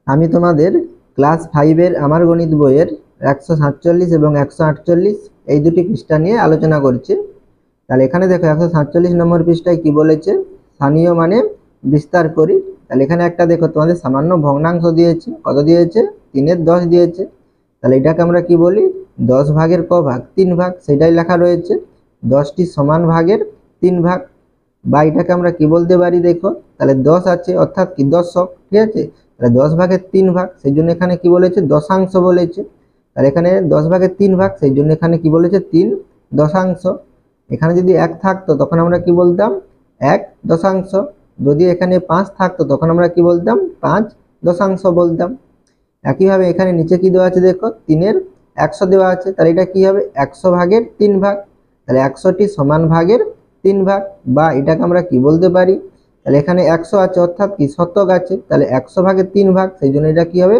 আমি তোমাদের ক্লাস 5-এর আমার গণিত বইয়ের 147 এবং 148 এই দুটি পৃষ্ঠা নিয়ে আলোচনা করছি। তাহলে এখানে দেখো 147 নম্বর পৃষ্ঠায় কি বলেছে, স্থানীয় মানে বিস্তার করি। তাহলে এখানে একটা দেখো তোমাদের সামান্য ভগ্নাংশ দিয়েছে, কত দিয়েছে, 3-এর 10 দিয়েছে। তাহলে এটাকে আমরা কি বলি, 10 ভাগের ক ভাগ, 3 ভাগ, সেটাই লেখা রয়েছে। 10টি সমান ভাগের 3 ভাগ, বা এটাকে আমরা কি বলতে পারি দেখো, তাহলে 10 আছে অর্থাৎ কি দশক, ঠিক আছে। তাহলে 10 ভাগের 3 ভাগ, সেই জন্য এখানে কি বলেছে, দশাংশ বলেছে। তাহলে এখানে 10 ভাগের 3 ভাগ, সেই জন্য এখানে কি বলেছে, 3 দশাংশ। এখানে যদি 1 থাকতো তখন আমরা কি বলতাম, 1 দশাংশ। যদি এখানে 5 থাকতো তখন আমরা কি বলতাম, 5 দশাংশ বলতাম। একইভাবে এখানে নিচে কি দেওয়া আছে দেখো, 3-এর 100 দেওয়া আছে। তাহলে এটা কি হবে, 100 ভাগের 3 ভাগ। তাহলে 100টি সমান ভাগের 3 ভাগ, বা এটাকে আমরা কি বলতে পারি, তাহলে এখানে 100 আছে অর্থাৎ কি শতক আছে। তাহলে 100 ভাগের 3 ভাগ, সেই জন্য এটা কি হবে,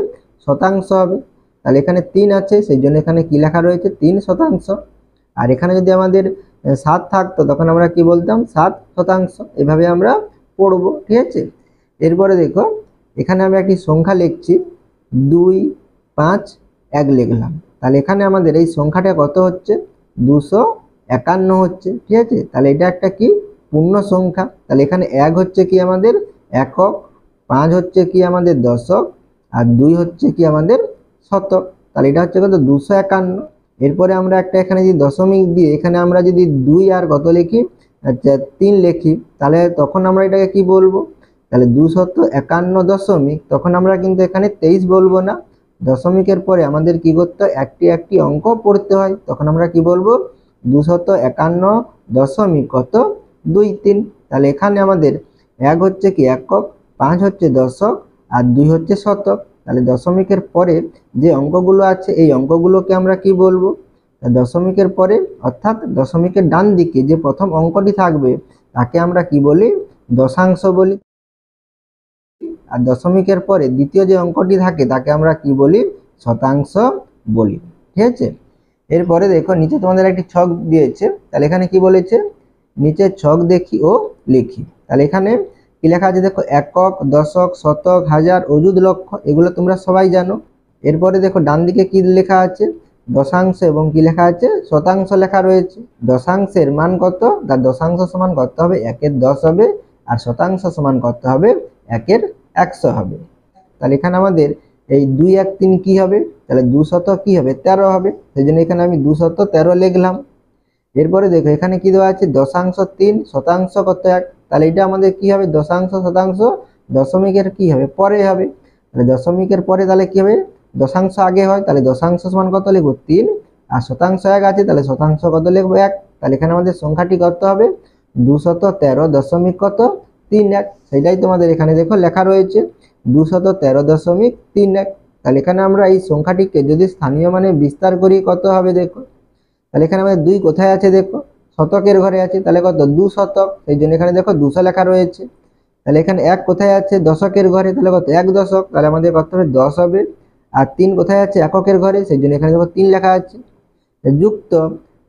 শতাংশ হবে। তাহলে এখানে 3 আছে, সেই জন্য এখানে কি লেখা রয়েছে, 3 শতাংশ। আর এখানে যদি আমাদের 7 থাকতো তখন আমরা কি বলতাম, 7 শতাংশ। এভাবে আমরা পড়বো, ঠিক আছে। এরপরে দেখো, এখানে আমরা একটি সংখ্যা লিখছি, 2, 5, 1 লিখলাম। তাহলে এখানে আমাদের এই সংখ্যাটা কত হচ্ছে, 251 হচ্ছে, ঠিক আছে। তাহলে এটা একটা কি পূর্ণ সংখ্যা। তাহলে এখানে 1 হচ্ছে কি আমাদের একক, 5 হচ্ছে কি আমাদের দশক, আর 2 হচ্ছে কি আমাদের শতক। তাহলে এটা হচ্ছে কত, 251। এরপরে আমরা একটা এখানে যদি দশমিক দিয়ে এখানে আমরা যদি 2 আর কত লিখি, আচ্ছা 3 লিখি, তাহলে তখন আমরা এটাকে কি বলবো, তাহলে 251 দশমিক, তখন আমরা কিন্তু এখানে 23 বলবো না। দশমিকের পরে আমাদের কি করতে হয়, একটি একটি অঙ্ক পড়তে হয়। তখন আমরা কি বলবো, 251 দশমিক কত, 23। তাহলে এখানে আমাদের 1 হচ্ছে কি একক, 5 হচ্ছে দশক, আর 2 হচ্ছে শতক। তাহলে দশমিকের পরে যে অঙ্কগুলো আছে এই অঙ্কগুলোকে আমরা কি বলবো, দশমিকের পরে অর্থাৎ দশমিকের ডান দিকে যে প্রথম অঙ্কটি থাকবে তাকে আমরা কি বলি, দশাংশ বলি। আর দশমিকের পরে দ্বিতীয় যে অঙ্কটি থাকে তাকে আমরা কি বলি, শতাংশ বলি, ঠিক আছে। এরপরে দেখো নিচে তোমাদের একটি ছক দিয়েছে। তাহলে এখানে কি বলেছে, নিচে ছক দেখি ও লিখি। তাহলে এখানে কি লেখা আছে দেখো, একক, দশক, শতক, হাজার, অযুত, লক্ষ, এগুলো তোমরা সবাই জানো। এরপরে দেখো ডান দিকে কি লেখা আছে, দশাংশ এবং কি লেখা আছে, শতাংশ লেখা রয়েছে। দশাংশের মান কত, তার দশাংশ সমান করতে হবে 1-এর 10 হবে, আর শতাংশ সমান করতে হবে 1-এর 100 হবে। তাহলে এখানে আমাদের এই 2, 1, 3 কি হবে, তাহলে 200 কি হবে, 13 হবে। সেই জন্য এখানে আমি 213 লিখলাম। এরপরে দেখো এখানে কি দেওয়া আছে, দশাংশ 3, শতাংশ কত 1। তাহলে এটা আমাদের কি হবে, দশাংশ শতাংশ দশমিকের কি হবে, পরে হবে। তাহলে দশমিকের পরে তাহলে কি হবে, দশাংশ আগে হয়। তাহলে দশাংশ সমান কত লিখবো, 3, আর শতাংশ 1 আছে, তাহলে শতাংশ কত লিখবো, 1। তাহলে এখানে আমাদের সংখ্যাটি কত হবে, 213 দশমিক কত, 31। সেটাই তোমাদের এখানে দেখো লেখা রয়েছে, 213.31। তাহলে এখানে আমরা এই সংখ্যাটিকে যদি স্থানীয় মানে বিস্তার করি কত হবে দেখো, তাহলে এখানে আমাদের 2 কোথায় আছে দেখো, শতকের ঘরে আছে, তাহলে কত, 2 শতক। সেই জন্য এখানে দেখো 200 লেখা রয়েছে। তাহলে এখানে 1 কোথায় আছে, দশকের ঘরে, তাহলে কত, 1 দশক, তাহলে আমাদের কত হবে, 10 হবে। আর 3 কোথায় আছে, এককের ঘরে, সেই জন্য এখানে দেখো 3 লেখা আছে। যুক্ত,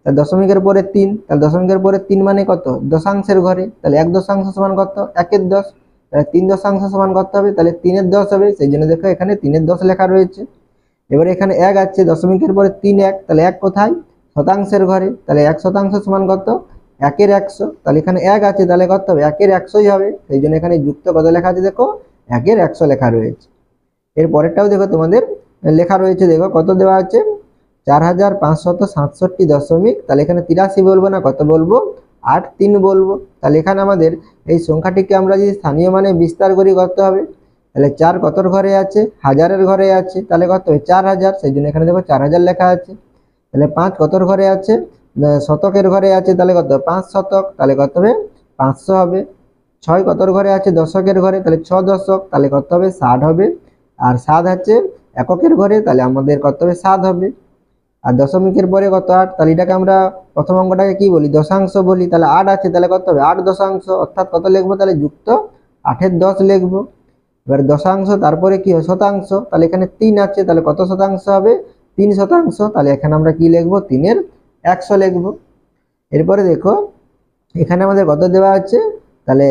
তাহলে দশমিকের পরে 3, তাহলে দশমিকের পরে 3 মানে কত, দশাংশের ঘরে, তাহলে 1 দশাংশ সমান কত, 1-এর 10। তাহলে 3 দশাংশ সমান কত হবে, তাহলে 3-এর 10 হবে। সেই জন্য দেখো এখানে 3-এর 10 লেখা রয়েছে। এবারে এখানে 1 আছে, দশমিকের পরে 3 1, তাহলে 1 কোথায়, শতাংশের ঘরে, তাহলে 1 শতাংশ সমান কত, 1-এর 100। তাহলে এখানে 1 আছে, তাহলে কত হবে, 1-এর 100ই হবে। সেই জন্য এখানে যুক্ত কত লেখা আছে দেখো, 1-এর 100 লেখা রয়েছে। এর পরেরটাও দেখো তোমাদের লেখা রয়েছে, দেখো কত দেওয়া আছে, 4567 দশমিক, তাহলে এখানে 83 বলবো না, কত বলবো, 83 বলবো। তাহলে এখানে আমাদের এই সংখ্যাটিকে আমরা যদি স্থানীয় মানে বিস্তার করি কত হবে, তাহলে 4 কতর ঘরে আছে, হাজারের ঘরে আছে, তাহলে কত হবে, 4000। সেই জন্য এখানে দেখো 4000 লেখা আছে। তাহলে 5 কতর ঘরে আছে, শতকের ঘরে আছে, তাহলে কত, 5 শতক, তাহলে কত হবে, 500 হবে। 6 কতর ঘরে আছে, দশকের ঘরে, তাহলে 6 দশক, তাহলে কত হবে, 60 হবে। আর 7 আছে এককের ঘরে, তাহলে আমাদের কত হবে, 7 হবে। আর দশমিকের পরে কত, 8, তাহলে এটাকে আমরা প্রথম অঙ্কটাকে কি বলি, দশাংশ বলি। তাহলে 8 আছে, তাহলে কত হবে, 8 দশাংশ, অর্থাৎ কত লিখবো, তাহলে যুক্ত 8-এর 10 লিখবো। এবার দশাংশ তারপরে কি হয়, শতাংশ, তাহলে এখানে 3 আছে, তাহলে কত শতাংশ হবে, 3 শতাংশ। তাহলে এখানে আমরা কি লিখবো, 3-এর 100 লিখবো। এরপরে দেখো এখানে আমাদের কত দেওয়া আছে, তাহলে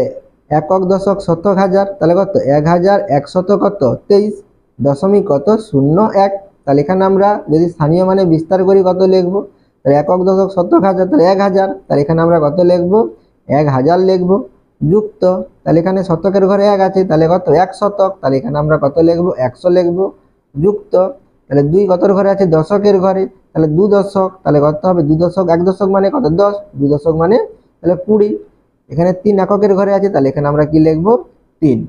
একক, দশক, শতক, হাজার, তাহলে কত, 1100 কত, 23। দশমিক কত 0.1। তাহলে এখানে আমরা যদি স্থানীয় মানে বিস্তার করি কত লিখবো, তাহলে একক দশক শতক হাজার, তাহলে 1000। তাহলে এখানে আমরা কত লিখবো, 1000 লিখবো। যুক্ত, তাহলে এখানে শতকের ঘরে 1 আছে, তাহলে কত 1 শতক, তাহলে এখানে আমরা কত লিখবো, 100 লিখবো। যুক্ত, তাহলে 2 কতর ঘরে আছে, দশকের ঘরে, তাহলে 2 দশক, তাহলে কত হবে 2 দশক, 1 দশক মানে কত 10, 2 দশক মানে তাহলে 20। এখানে 3 এককের ঘরে আছে, তাহলে এখানে আমরা কি লিখবো, 3।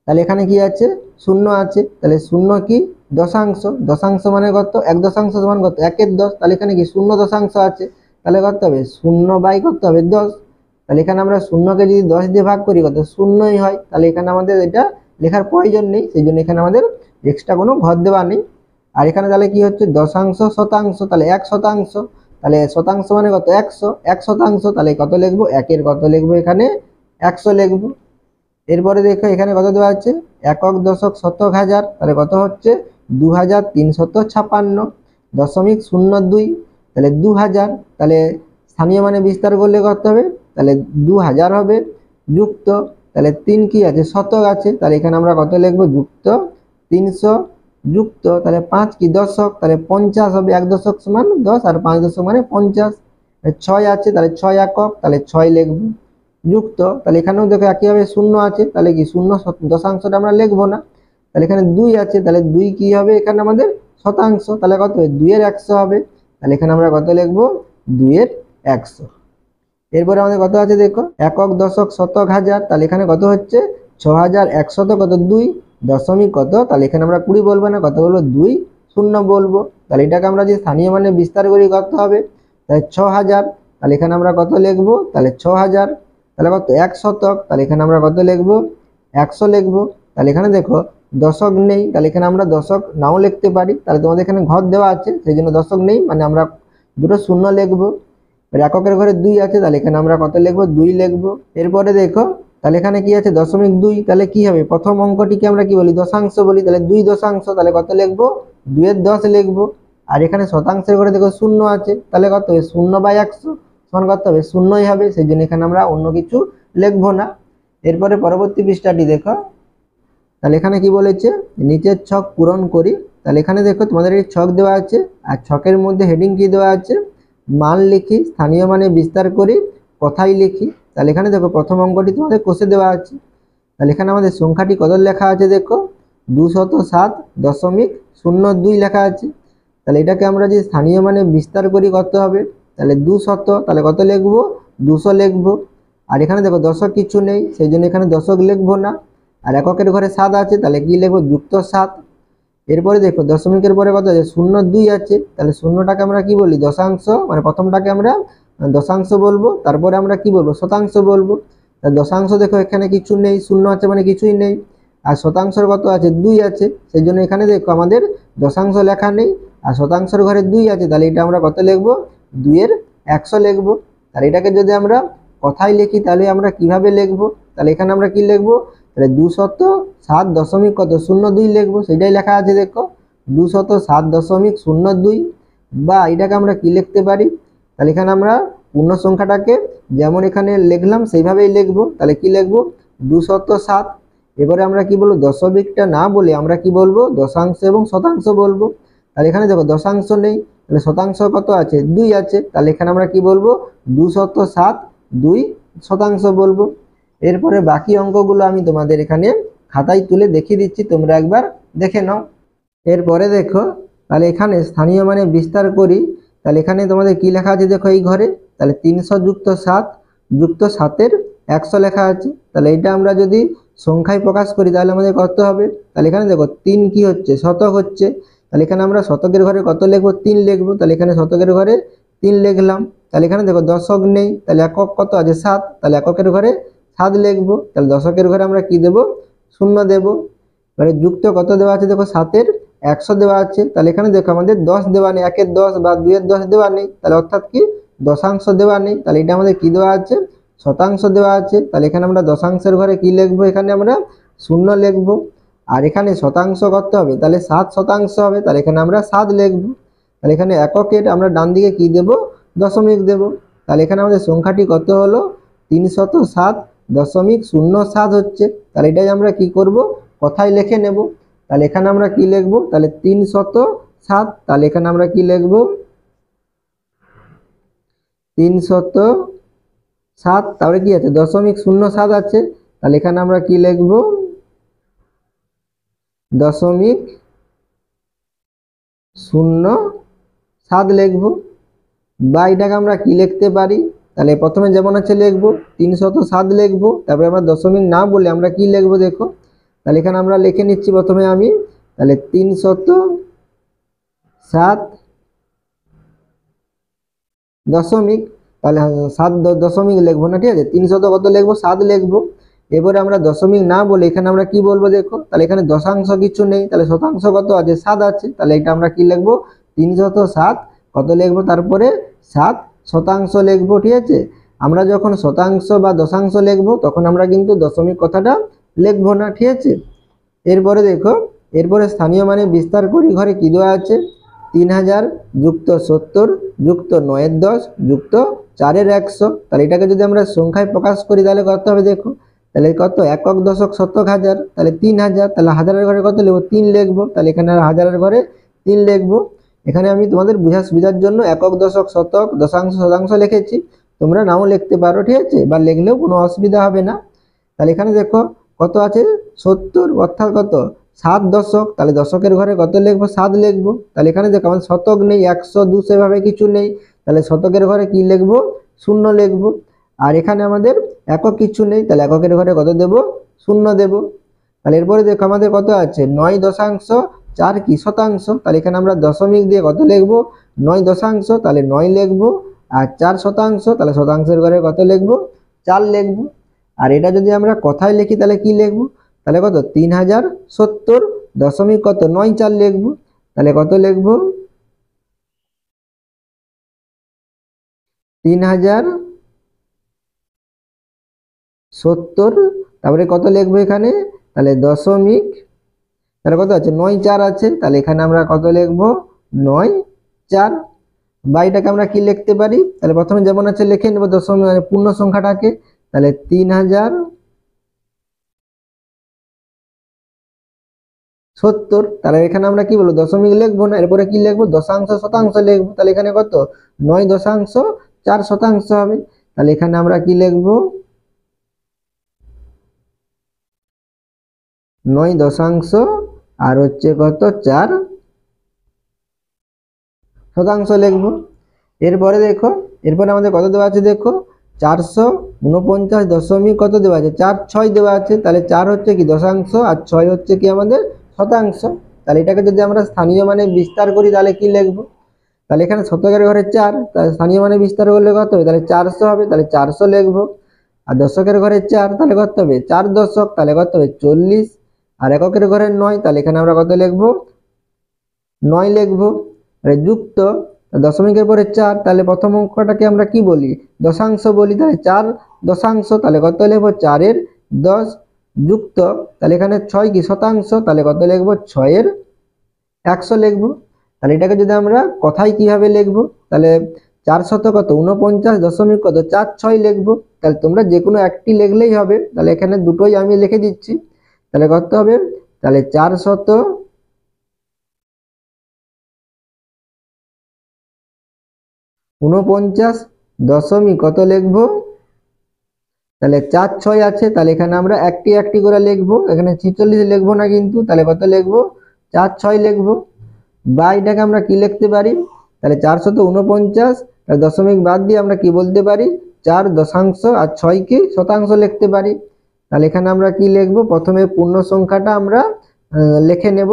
তাহলে এখানে কি আছে, শূন্য আছে, তাহলে শূন্য কি দশাংশ, দশাংশ মানে কত, 1 দশাংশ সমান কত 1 এর 10, তাহলে এখানে কি শূন্য দশাংশ আছে, তাহলে কত হবে 0 বাই কত হবে 10। তাহলে এখানে আমরা শূন্যকে যদি 10 দিয়ে ভাগ করি কত শূন্যই হয়, তাহলে এখানে আমাদের এটা লেখার প্রয়োজন নেই, সেই জন্য এখানে আমাদের এক্সট্রা কোনো ঘর দেওয়া নেই। আর এখানে তাহলে কি হচ্ছে দশাংশ শতাংশ, তাহলে 1 শতাংশ, তাহলে শতাংশ মানে কত 100, 1 শতাংশ, তাহলে কত লিখবো, 1 এর কত লিখবো, এখানে 100 লিখবো। এরপরে দেখো এখানে কত দেওয়া আছে, একক দশক শতক হাজার, তাহলে কত হচ্ছে 2356 দশমিক 02, তাহলে 2000। তাহলে স্থানীয় মানে বিস্তার করলে কত হবে, তাহলে 2000 হবে। যুক্ত, তাহলে 3 কি আছে, শতক আছে, তাহলে এখানে আমরা কত লিখবো, যুক্ত 300। যুক্ত, তাহলে 5 কি দশক, তাহলে 50 হবে, 1 দশক সমান 10 আর 5 দশক মানে 50। 6 আছে, তাহলে 6 একক, তাহলে 6 লিখবো। যুক্ত, তাহলে এখানেও দেখো একইভাবে শূন্য আছে, তাহলে কি শূন্য দশাংশটা আমরা লিখবো না। তাহলে এখানে 2 আছে, তাহলে 2 কি হবে এখানে আমাদের শতাংশ, তাহলে কত হবে 2 এর 100 হবে, তাহলে এখানে আমরা কত লিখবো, 2 এর 100। এরপরে আমাদের কত আছে দেখো, একক দশক শতক হাজার, তাহলে এখানে কত হচ্ছে 6100 কত 2 দশমিক কত, তাহলে এখানে আমরা 20 বলবো না, কত বলবো 2 শূন্য বলবো। তাহলে এটাকে আমরা যে স্থানীয় মানে বিস্তার করি কত হবে, তাহলে 6000, তাহলে এখানে আমরা কত লিখবো, তাহলে 6000। তাহলে কত 1 শতক, তাহলে এখানে আমরা কত লিখবো, 100 লিখবো। তাহলে এখানে দেখো দশক নেই, তাহলে এখানে আমরা দশক নাও লিখতে পারি, তাহলে তোমাদের এখানে ঘর দেওয়া আছে সেই জন্য দশক নেই, মানে আমরা দুটো শূন্য লিখবো। এককের ঘরে 2 আছে, তাহলে এখানে আমরা কত লিখবো, 2 লিখবো। এরপরে দেখো তাহলে এখানে কি আছে দশমিক 2, তাহলে কি হবে প্রথম অঙ্কটিকে আমরা কি বলি, দশাংশ বলি, তাহলে 2 দশাংশ, তাহলে কত লিখবো, 2 এর 10 লিখবো। আর এখানে শতাংশের ঘরে দেখো শূন্য আছে, তাহলে কত হবে 0 বাই 100 সমান কত হবে শূন্যই হবে, সেই জন্য এখানে আমরা অন্য কিছু লিখবো না। এরপরে পরবর্তী পৃষ্ঠাটি দেখো, তাহলে এখানে কি বলেছে, নিচের ছক পূরণ করি। তাহলে এখানে দেখো তোমাদের এই ছক দেওয়া আছে, আর ছকের মধ্যে হেডিং কি দেওয়া আছে, মান লিখি, স্থানীয় মানে বিস্তার করি, কথাই লিখি। তাহলে এখানে দেখো প্রথম অঙ্কটি তোমাদের কোষে দেওয়া আছে, তাহলে এখানে আমাদের সংখ্যাটি কত লেখা আছে দেখো, 207.02 লেখা আছে। তাহলে এটাকে আমরা যে স্থানীয় মানে বিস্তার করি কত হবে, তাহলে 200, তাহলে কত লিখবো, 200 লিখবো। আর এখানে দেখো দশক কিছু নেই, সেই জন্য এখানে দশক লিখবো না। আর এককের ঘরে 7 আছে, তাহলে কি লিখবো, যুক্ত 7। এরপরে দেখো দশমিকের পরে কত আছে, 0.2 আছে, তাহলে শূন্যটাকে আমরা কি বলি, দশাংশ, মানে প্রথমটাকে আমরা দশাংশ বলবো, তারপরে আমরা কি বলবো, শতাংশ বলবো। দশাংশ দেখো এখানে কিছু নেই, শূন্য আছে মানে কিছুই নেই। আর শতাংশের কত আছে, 2 আছে, সেই জন্য এখানে দেখো আমাদের দশাংশ লেখা নেই। আর শতাংশের ঘরে 2 আছে, তাহলে এটা আমরা কত লিখবো, 2 এর 100 লিখবো। তাহলে এটাকে যদি আমরা কথায় লিখি তাহলে আমরা কিভাবে লিখবো, তাহলে এখানে আমরা কি লিখবো, তাহলে 207 কত 02 লিখবো, সেটাই লেখা আছে দেখো 207.02। বা এটাকে আমরা কি লিখতে পারি, তাহলে এখানে আমরা পূর্ণ সংখ্যাটাকে যেমন এখানে লিখলাম সেইভাবেই লিখবো। তাহলে কি লিখবো, 207। এবারে আমরা কি বলবো, দশমিকটা না বলে আমরা কি বলবো, দশাংশ এবং শতাংশ বলবো। তাহলে এখানে দেখো দশাংশ নেই, তাহলে শতাংশ কত আছে, 2 আছে, তাহলে এখানে আমরা কি বলবো, 207.2 শতাংশ বলবো। এরপরে বাকি অঙ্কগুলো আমি তোমাদের এখানে খাতায় তুলে দেখিয়ে দিচ্ছি, তোমরা একবার দেখে নাও। এরপরে দেখো তাহলে এখানে স্থানীয় মানে বিস্তার করি, তাহলে এখানে তোমাদের কি লেখা আছে দেখো এই ঘরে, তাহলে 300 যুক্ত 7 যুক্ত 7 এর 100 লেখা আছে। তাহলে এটা আমরা যদি সংখ্যায় প্রকাশ করি তাহলে আমাদের কত হবে, তাহলে এখানে দেখো 3 কি হচ্ছে, শতক হচ্ছে, তাহলে এখানে আমরা শতকের ঘরে কত লিখবো, 3 লিখবো। তাহলে এখানে শতকের ঘরে 3 লিখলাম। তাহলে এখানে দেখো দশক নেই, তাহলে একক কত আছে 7, তাহলে এককের ঘরে 7 লিখবো। তাহলে দশকের ঘরে আমরা কি দেবো, 0 দেবো। এবারে যুক্ত কত দেওয়া আছে দেখো, 7 এর 100 দেওয়া আছে। তাহলে এখানে দেখো আমাদের 10 দেওয়া নেই, 1 এর 10 বা 2 এর 10 দেওয়া নেই, তাহলে অর্থাৎ কি দশাংশ দেওয়া নেই। তাহলে এটা আমাদের কি দেওয়া আছে, শতাংশ দেওয়া আছে। তাহলে এখানে আমরা দশাংশের ঘরে কি লিখবো, এখানে আমরা 0 লিখবো। আর এখানে শতাংশ কত হবে, তাহলে 7 শতাংশ হবে, তাহলে এখানে আমরা 7 লিখবো। তাহলে এখানে এককের আমরা ডান দিকে কি দেব, দশমিক দেব। তাহলে এখানে আমাদের সংখ্যাটি কত হলো, 307.07 হচ্ছে। তাহলে এটাই আমরা কি করব, কথায় লিখে নেব। তাহলে এখানে আমরা কি লিখবো, তাহলে 307, তাহলে এখানে আমরা কি লিখবো 307, তারপরে কি আছে 0.07 আছে, তাহলে এখানে আমরা কি লিখবো 0.07 লিখবো। বা এটাকে আমরা কি লিখতে পারি, তাহলে প্রথমে যেমন আছে লিখবো 307 লিখবো, তারপরে আমরা দশমিক না বলে আমরা কি লিখবো দেখো, তাহলে এখানে আমরা লিখে নিচ্ছি প্রথমে আমি, তাহলে 307 দশমিক, তাহলে 7 দশমিক লিখবো না, ঠিক আছে, 300 কত লিখবো 7 লিখবো। এবারে আমরা দশমিক না বলে এখানে আমরা কি বলবো দেখো, তাহলে এখানে দশাংশ কিছু নেই, তাহলে শতাংশ কত আছে 7 আছে, তাহলে এটা আমরা কি লিখবো 307 কত লিখবো, তারপরে 7 শতাংশ লিখবো, ঠিক আছে। আমরা যখন শতাংশ বা দশাংশ লিখবো তখন আমরা কিন্তু দশমিক কথাটা লিখবো না, ঠিক আছে। এরপরে দেখো, এরপরে স্থানীয় মানে বিস্তার করি ঘরে কি দেওয়া আছে, 3000 যুক্ত 70 যুক্ত 9 10 যুক্ত 4 100, তাহলে এটাকে যদি আমরা সংখ্যায় প্রকাশ করি তাহলে কত হবে দেখো, তাহলে কত একক দশক শতক হাজার, তাহলে 3000, তাহলে হাজারের ঘরে কত লিখবো 3 লিখবো, তাহলে এখানে হাজারের ঘরে 3 লিখবো। এখানে আমি তোমাদের বোঝার সুবিধার জন্য একক দশক শতক দশাংশ শতাংশ লিখেছি, তোমরা নাও লিখতে পারো, ঠিক আছে, বা লিখলেও কোনো অসুবিধা হবে না। তাহলে এখানে দেখো কত আছে 70, অর্থাৎ কত 7 দশক, তাহলে দশকের ঘরে কত লিখবো 7 লিখবো। তাহলে এখানে দেখো আমাদের শতক নেই, 100 200 এভাবে কিছু নেই, তাহলে শতকের ঘরে কি লিখবো 0 লিখবো। আর এখানে আমাদের একক কিছু নেই, তাহলে এককের ঘরে কত দেব 0 দেব। তাহলে এরপরে দেখো আমাদের কত আছে 9 দশাংশ 4 কি শতাংশ, তাহলে এখানে আমরা দশমিক দিয়ে কত লিখবো 9 দশাংশ, তাহলে 9 লিখবো। আর 4 শতাংশ, তাহলে শতাংশের ঘরে কত লিখবো 4 লিখবো। আর এটা যদি আমরা কথায় লিখি তাহলে কি লিখবো, তাহলে কত 3070 দশমিক কত 9 4 লিখবো, তাহলে কত লিখবো 3070, তারপরে কত লিখবো এখানে, তাহলে দশমিক, তাহলে কত আছে 9 4 আছে, তাহলে এখানে আমরা কত লিখবো 9 4। বা এটাকে আমরা কি লিখতে পারি, তাহলে প্রথমে যেমন আছে লিখে নেবো দশমিক মানে পূর্ণ সংখ্যাটাকে, তাহলে 3070, তাহলে এখানে আমরা কি বলবো দশমিক লিখবো না, এরপরে কি লিখবো দশাংশ শতাংশ লিখবো, তাহলে এখানে কত 9 দশাংশ 4 শতাংশ হবে, তাহলে এখানে আমরা কি লিখবো 9 দশাংশ আর হচ্ছে কত 4 শতাংশ লিখবো। এরপরে দেখো, এরপরে আমাদের কত দেওয়া আছে দেখো 449 দশমিক কত দেওয়া আছে 4 6 দেওয়া আছে, তাহলে 4 হচ্ছে কি দশাংশ আর 6 হচ্ছে কি আমাদের শতাংশ। তাহলে এটাকে যদি আমরা স্থানীয় মানে বিস্তার করি তাহলে কি লিখবো, তাহলে এখানে শতকের ঘরে 4, তাহলে স্থানীয় মানে বিস্তার করলে কত হবে, তাহলে 400 হবে, তাহলে 400 লিখবো। আর দশকের ঘরে 4, তাহলে কত হবে 4 দশক, তাহলে কত হবে 40। আর এককের ঘরে 9, তাহলে এখানে আমরা কত লিখবো 9 লিখবো। আর যুক্ত দশমিকের পরে 4, তাহলে প্রথম অঙ্কটাকে আমরা কি বলি দশাংশ বলি, তাহলে 4 দশাংশ, তাহলে কত লিখবো 4 এর 10 যুক্ত, তাহলে এখানে 6 কি শতাংশ, তাহলে কত লিখবো 6 এর 100 লিখবো। তাহলে এটাকে যদি আমরা কথায় কিভাবে লিখবো, তাহলে 400 কত 49 দশমিক কত 4 6 লিখবো, তাহলে তোমরা যে কোনো একটি লিখলেই হবে, তাহলে এখানে দুটোই আমি লিখে দিচ্ছি, তাহলে কত হবে, তাহলে 400 49 দশমিক কত লিখবো, তাহলে 4 6 আছে, তাহলে এখানে আমরা একটি একটি করে লিখবো, এখানে 46 লিখবো না কিন্তু, তাহলে কত লিখবো 4 6 লিখবো। বা এটাকে আমরা কি লিখতে পারি, তাহলে 449 দশমিক বাদ দিয়ে আমরা কি বলতে পারি 4 দশাংশ আর 6 কি শতাংশ লিখতে পারি। তাহলে এখানে আমরা কি লিখবো, প্রথমে পূর্ণ সংখ্যাটা আমরা লিখে নেব,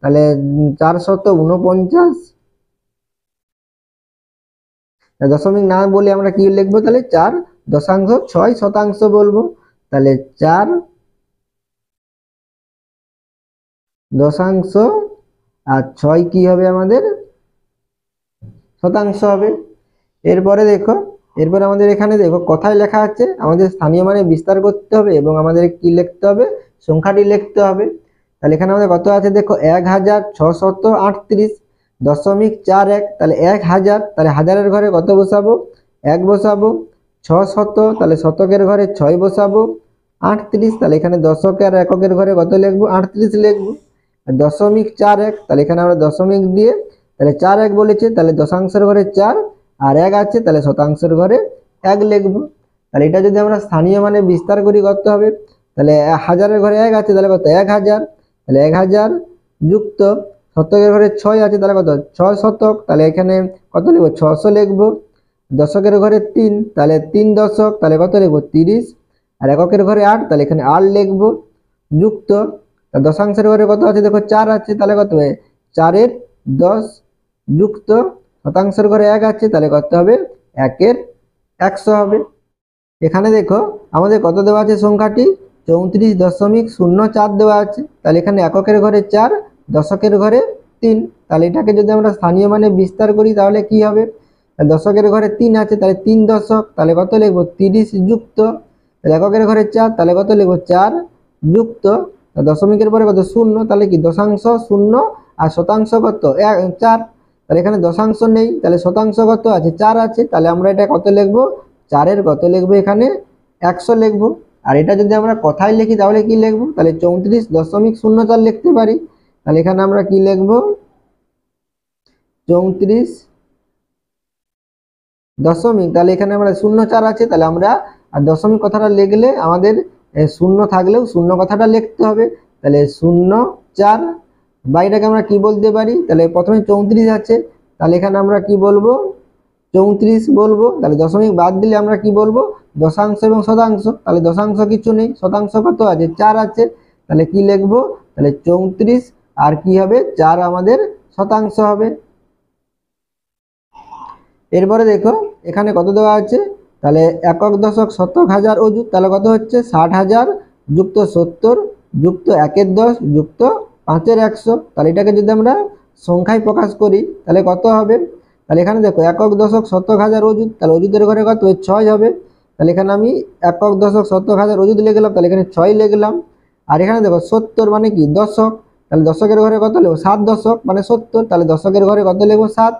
তাহলে 449 দশমিক না বলে আমরা কি লিখবো, তাহলে 4 দশাংশ 6 শতাংশ বলবো, তাহলে 4 দশাংশ আর 6 কি হবে আমাদের শতাংশ হবে। এরপরে দেখো, এরপরে আমাদের এখানে দেখো কথায় লেখা আছে আমাদের স্থানীয় মানে বিস্তার করতে হবে এবং আমাদের কি লিখতে হবে সংখ্যাটি লিখতে হবে। তাহলে এখানে আমাদের কত আছে দেখো 1638 দশমিক 41, তাহলে 1000, তাহলে হাজারের ঘরে কত বসাবো 1 বসাবো। 600, তাহলে শতকের ঘরে 6 বসাবো। 38, তাহলে এখানে দশকের আর এককের ঘরে কত লিখবো 38 লিখবো। 0.41, তাহলে এখানে আমরা দশমিক দিয়ে তাহলে 4 1 বলেছে, তাহলে দশাংশের ঘরে 4 আর 1 আছে, তাহলে শতাংশের ঘরে 1 লিখবো। তাহলে এটা যদি আমরা স্থানীয় মানে বিস্তার করি কত হবে, তাহলে হাজারের ঘরে 1 আছে, তাহলে কত 1000, তাহলে 1000 যুক্ত শতকের ঘরে 6 আছে, তাহলে কত 6 শতক, তাহলে এখানে কত লিখবো 600 লিখবো। দশকের ঘরে 3, তাহলে 3 দশক, তাহলে কত লিখবো 30, আর এককের ঘরে 8, তাহলে এখানে 8 লিখবো যুক্ত দশাংশের ঘরে কত আছে দেখো 4 আছে, তাহলে কত হবে 4 এর 10 যুক্ত শতাংশের ঘরে 1 আছে, তাহলে কত হবে 1 এর 100 হবে। এখানে দেখো আমাদের কত দেওয়া আছে সংখ্যাটি 34.04 দেওয়া আছে, তাহলে এখানে এককের ঘরে 4, দশকের ঘরে 3, তাহলে এটাকে যদি আমরা স্থানীয় মানে বিস্তার করি তাহলে কি হবে, দশকের ঘরে 3 আছে, তাহলে 3 দশক, তাহলে কত লিখবো 30 যুক্ত এককের ঘরে 4, তাহলে কত লিখবো 4 যুক্ত দশমিকের পরে কত 0, তাহলে কি দশাংশ 0 আর শতাংশ কত 4, তাহলে এখানে দশাংশ নেই, তাহলে শতাংশ কত আছে 4 আছে, তাহলে আমরা এটা কত লিখবো 4 এর কত লিখবো এখানে 100 লিখবো। আর এটা যদি আমরা কথায় লিখি তাহলে কি লিখবো, তাহলে 34.04 লিখতে পারি, তাহলে এখানে আমরা কি লিখবো 34 দশমিক, তাহলে এখানে আমরা 0.4 আছে, তাহলে আমরা আর দশমিক কথাটা লিখলে আমাদের শূন্য থাকলেও শূন্য কথাটা লিখতে হবে, তাহলে 0.4 বা এটাকে আমরা কি বলতে পারি, তাহলে প্রথমে 34 আছে, তাহলে এখানে আমরা কি বলবো 34 বলবো, তাহলে দশমিক বাদ দিলে আমরা কি বলবো দশাংশ এবং শতাংশ, তাহলে দশাংশ কিছু নেই, শতাংশ কত আছে 4 আছে, তাহলে কি লিখবো তাহলে 34 আর কি হবে 4 আমাদের শতাংশ হবে। এরপরে দেখো এখানে কত দেওয়া আছে, তাহলে একক দশক শতক হাজার অযুত, তাহলে কত হচ্ছে 60,000 যুক্ত 70 যুক্ত 1 10 যুক্ত 5 100, তাহলে এটাকে যদি আমরা সংখ্যায় প্রকাশ করি তাহলে কত হবে, তাহলে এখানে দেখো একক দশক শতক হাজার অযুত, তাহলে অযুতের ঘরে কত 6 হবে, তাহলে এখানে আমি একক দশক শতক হাজার অযুত লিখলাম, তাহলে এখানে 6 লিখলাম। আর এখানে দেখো 70 মানে কি দশক, তাহলে দশকের ঘরে কত লিখবো 7 দশক মানে 70, তাহলে দশকের ঘরে কত লিখবো 7,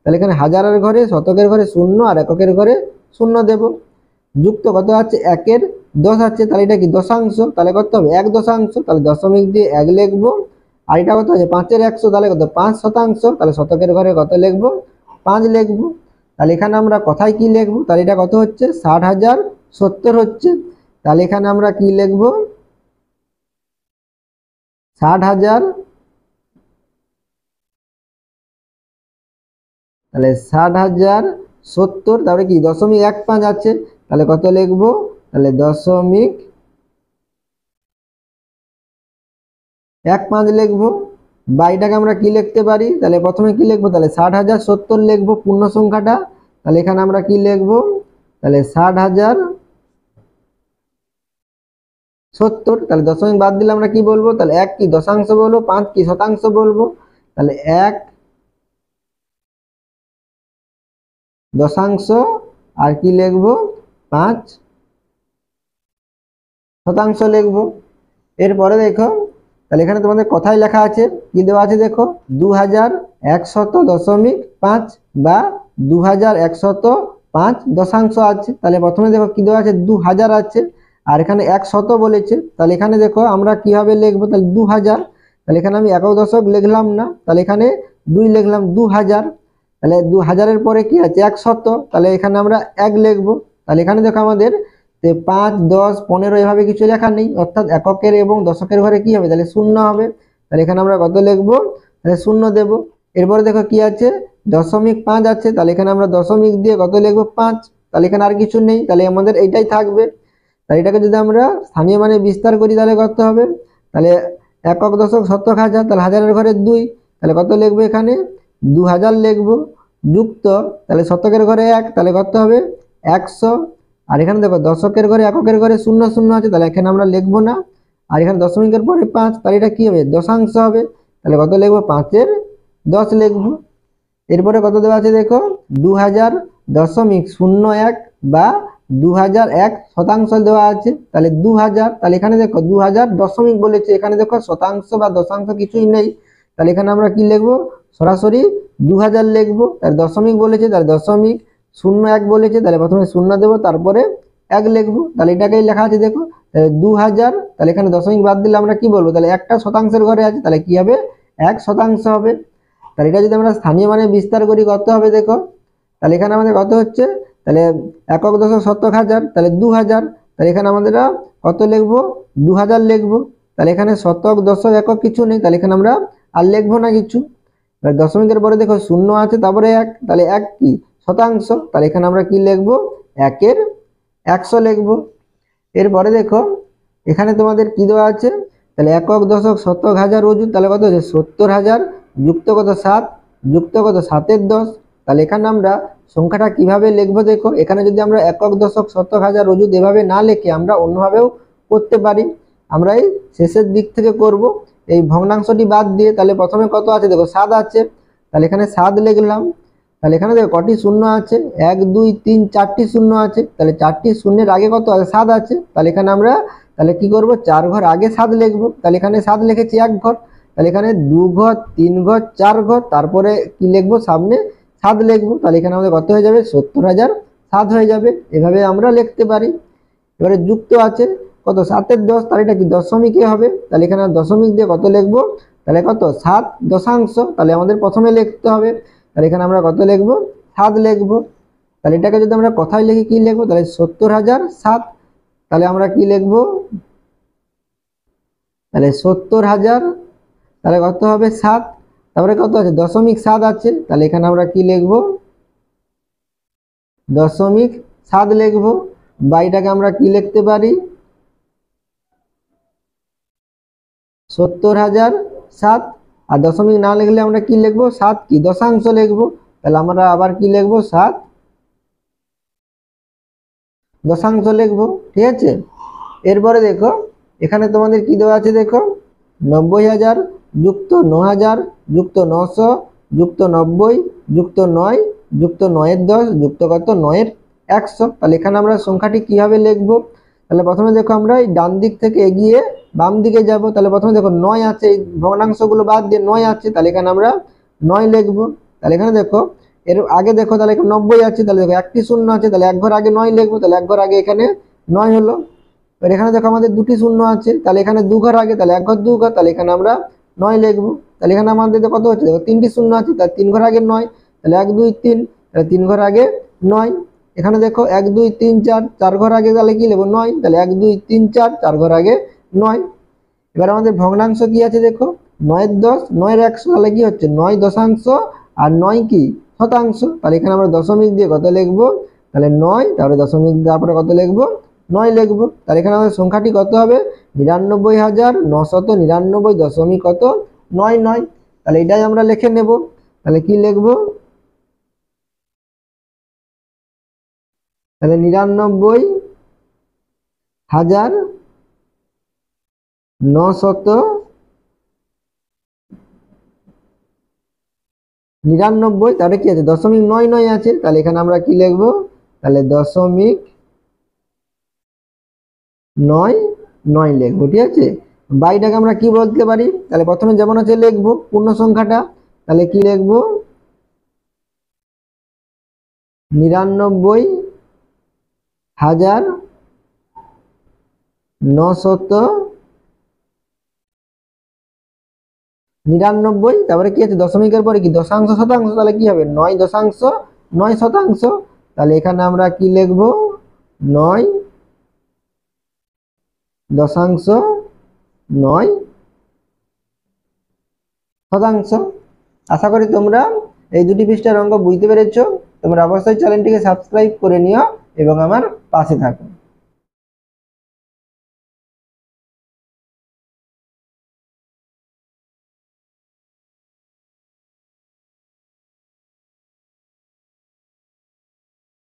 তাহলে এখানে হাজারের ঘরে শতকের ঘরে 0 আর এককের ঘরে 0 দেব যুক্ত কত আছে 1 এর 10 আছে, তাহলে এটা কি দশাংশ, তাহলে কত হবে 1 দশাংশ, তাহলে দশমিক দিয়ে 1 লিখবো। আর এটা কত আছে 5 এর 100, তাহলে কত 5 শতাংশ, তাহলে শতকের ঘরে কত লিখবো 5 লিখবো। তাহলে এখানে আমরা কথায় কি লিখবো, তাহলে এটা কত হচ্ছে 60,070 হচ্ছে, তাহলে এখানে আমরা কি লিখবো 60,000, তাহলে 60,070, তারপরে কি 0.15 আছে, তাহলে কত লিখবো তাহলে 0.15 লিখবো। বা এটাকে আমরা কি লিখতে পারি, তাহলে প্রথমে কি লিখবো তাহলে 60,070 লিখবো পূর্ণ সংখ্যাটা, তাহলে এখানে আমরা কি লিখবো তাহলে 60,070, তাহলে দশমিক বাদ দিলে আমরা কি বলবো তাহলে 1 কি দশাংশ বলবো, 5 কি শতাংশ বলবো, তাহলে 1 দশাংশ আর কি লিখবো 5 শতাংশ লিখবো। এরপরে দেখো তাহলে এখানে তোমাদের কথাই লেখা আছে কি দেওয়া আছে দেখো 2100.5 বা 2105 দশাংশ আছে, তাহলে প্রথমে দেখো কি দেওয়া আছে 2000 আছে, আর এখানে 100 বলেছে, তাহলে এখানে দেখো আমরা কিভাবে লিখবো তাহলে 2000, তাহলে এখানে আমি একক দশক লিখলাম না, তাহলে এখানে 2 লিখলাম 2000, তাহলে 2000-এর পরে কি আছে 100, তাহলে এখানে আমরা 1 লিখবো। তাহলে এখানে দেখো আমাদের 5 10 15 এভাবে কিছু লেখা নেই, অর্থাৎ এককের এবং দশকের ঘরে কি হবে তাহলে 0 হবে, তাহলে এখানে আমরা কত লিখবো তাহলে 0 দেব। এরপরে দেখো কি আছে 0.5 আছে, তাহলে এখানে আমরা দশমিক দিয়ে কত লিখবো 5, তাহলে এখানে আর কিছু নেই, তাহলে আমাদের এইটাই থাকবে। তাহলে এটাকে যদি আমরা স্থানীয় মানে বিস্তার করি তাহলে কত হবে, তাহলে একক দশক শতক হাজার, তাহলে হাজারের ঘরে 2, তাহলে কত লিখবো এখানে 2000 লিখবো যুক্ত তাহলে শতকের ঘরে 1, তাহলে কত হবে 100, আর এখানে দেখো দশকের ঘরে এককের ঘরে 0 0 আছে, তাহলে এখানে আমরা লিখবো না, আর এখানে দশমিকের পরে 5, তাহলে এটা কি হবে দশাংশ হবে, তাহলে কত লিখবো 5 এর 10 লিখবো। এরপরে কত দেওয়া আছে দেখো 2000.01 বা 2001 শতাংশ দেওয়া আছে, তাহলে 2000, তাহলে এখানে দেখো 2000 দশমিক বলেছে, এখানে দেখো শতাংশ বা দশাংশ কিছুই নেই, তাহলে এখানে আমরা কি লিখবো সরাসরি 2000 লিখবো, তাহলে দশমিক বলেছে তাহলে 0.01 বলেছে, তাহলে প্রথমে 0 দেবো তারপরে 1 লিখবো, তাহলে এটাকেই লেখা আছে দেখো 2000, তাহলে এখানে দশমিক বাদ দিলে আমরা কি বলবো, তাহলে একটা শতাংশের ঘরে আছে, তাহলে কি হবে 1% হবে। তাহলে এটা যদি আমরা স্থানীয় মানে বিস্তার করি কত হবে দেখো, তাহলে এখানে আমাদের কত হচ্ছে, তাহলে একক দশক শতক হাজার, তাহলে 2000, তাহলে এখানে আমাদের কত লিখবো 2000 লিখবো। তাহলে এখানে শতক দশক একক কিছু নেই, তাহলে এখানে আমরা আর লিখবো না কিছু। এবার দশমিকের পরে দেখো শূন্য আছে, তারপরে 1, তাহলে 1 কি শতাংশ, তাহলে এখানে আমরা কি লিখবো 1-এর 100 লিখবো। এরপরে দেখো এখানে তোমাদের কি দেওয়া আছে, তাহলে একক দশক শতক হাজার অযুত, তাহলে কত হচ্ছে 70,000 যুক্ত কত 7 যুক্ত কত 7-এর 10। তাহলে এখানে আমরা সংখ্যাটা কিভাবে লিখবো দেখো, এখানে যদি আমরা একক দশক শতক হাজার অযুত এভাবে না লিখে আমরা অন্যভাবেও করতে পারি। আমরা এই শেষের দিক থেকে করব, এই ভগ্নাংশটি বাদ দিয়ে। তাহলে প্রথমে কত আছে দেখো 7 আছে, তাহলে এখানে 7 লিখলাম। তাহলে এখানে দেখো কটি শূন্য আছে, 1 2 3 4টি শূন্য আছে, তাহলে 4টি শূন্যের আগে কত আছে 7 আছে, তাহলে এখানে আমরা তাহলে কি করব 4 ঘর আগে 7 লিখবো। তাহলে এখানে 7 লিখেছি 1 ঘর, তাহলে এখানে 2 ঘর 3 ঘর 4 ঘর, তারপরে কি লিখবো সামনে 7 লিখবো। তাহলে এখানে আমাদের কত হয়ে যাবে 70,007 হয়ে যাবে। এভাবে আমরা লিখতে পারি। এবারে যুক্ত আছে কত 7-এর 10, তাহলে এটা কি দশমিকে হবে, তাহলে এখানে দশমিক দিয়ে কত লিখবো, তাহলে কত 7 দশাংশ, তাহলে আমাদের প্রথমে লিখতে হবে। তাহলে এখানে আমরা কত লিখবো 7 লিখবো। তাহলে এটাকে যদি আমরা কথায় লিখি কি লিখবো, তাহলে 70,007। তাহলে আমরা কি লিখবো, তাহলে 70,000, তাহলে কত হবে 7, তারপরে কত আছে দশমিক 7 আছে, তাহলে এখানে আমরা কি লিখবো দশমিক 7 লিখবো। বাইটাকে আমরা কি লিখতে পারি 70,007, আর দশমিক না লিখলে আমরা কি লিখবো 7 কি দশাংশ লিখবো। তাহলে আমরা আবার কি লিখবো 7 দশাংশ লিখবো, ঠিক আছে। এরপরে দেখো এখানে তোমাদের কি দেওয়া আছে দেখো, 90,000 যুক্ত 9,000 যুক্ত 900 যুক্ত 90 যুক্ত 9 যুক্ত 9-এর 10 যুক্ত কত 9-এর 100। তাহলে এখানে আমরা সংখ্যাটি কিভাবে লিখবো, তাহলে প্রথমে দেখো আমরা এই ডান দিক থেকে এগিয়ে বাম দিকে যাব। তাহলে প্রথমে দেখো 9 আছে, এই ভগ্নাংশগুলো বাদ দিয়ে 9 আছে, তাহলে এখানে আমরা 9 লিখবো। তাহলে এখানে দেখো এর আগে দেখো তাহলে 90 আছে, তাহলে দেখো একটি শূন্য আছে, তাহলে 1 ঘর আগে 9 লিখবো, তাহলে 1 ঘর আগে এখানে 9 হলো। এবার এখানে দেখো আমাদের দুটি শূন্য আছে, তাহলে এখানে 2 ঘর আগে, তাহলে 1 ঘর 2 ঘর, তাহলে এখানে আমরা 9 লিখবো। তাহলে এখানে আমাদের কত হচ্ছে দেখো 3টি শূন্য আছে, তাহলে 3 ঘর আগে 9, তাহলে 1 2 3, তাহলে 3 ঘর আগে 9। এখানে দেখো 1 2 3 4, 4 ঘর আগে তাহলে কি লিখবো 9, তাহলে 1 2 3 4, 4 ঘর আগে 9। এবার আমাদের ভগ্নাংশ কি আছে দেখো 9-এর 10 9-এর 100, তাহলে কি হচ্ছে 9 দশাংশ আর 9 কি শতাংশ। তাহলে এখানে আমরা দশমিক দিয়ে কত লিখবো, তাহলে 9, তারপরে দশমিক তারপরে কত লিখবো 9 লিখবো। তাহলে এখানে আমাদের সংখ্যাটি কত হবে 99,999 দশমিক কত 99। তাহলে এটাই আমরা লিখে নেব। তাহলে কি লিখবো, তাহলে 99,999, তাহলে কি আছে দশমিক 99 আছে, তাহলে এখানে আমরা কি লিখবো, তাহলে দশমিক 99 লিখবো, ঠিক আছে। বাইটাকে আমরা কি বলতে পারি, তাহলে প্রথমে যেমন আছে লিখবো পূর্ণ সংখ্যাটা, তাহলে কি লিখবো 99,999, তারপরে কি আছে দশমিকের পরে কি দশাংশ শতাংশ, তাহলে কি হবে 9 দশাংশ 9 শতাংশ। তাহলে এখানে আমরা কি লিখবো 9 দশাংশ 9 শতাংশ। আশা করি তোমরা এই দুটি পৃষ্ঠার অঙ্ক বুঝতে পেরেছো। তোমরা অবশ্যই চ্যানেলটিকে সাবস্ক্রাইব করে নিও এবং আমার পাশে থাকো।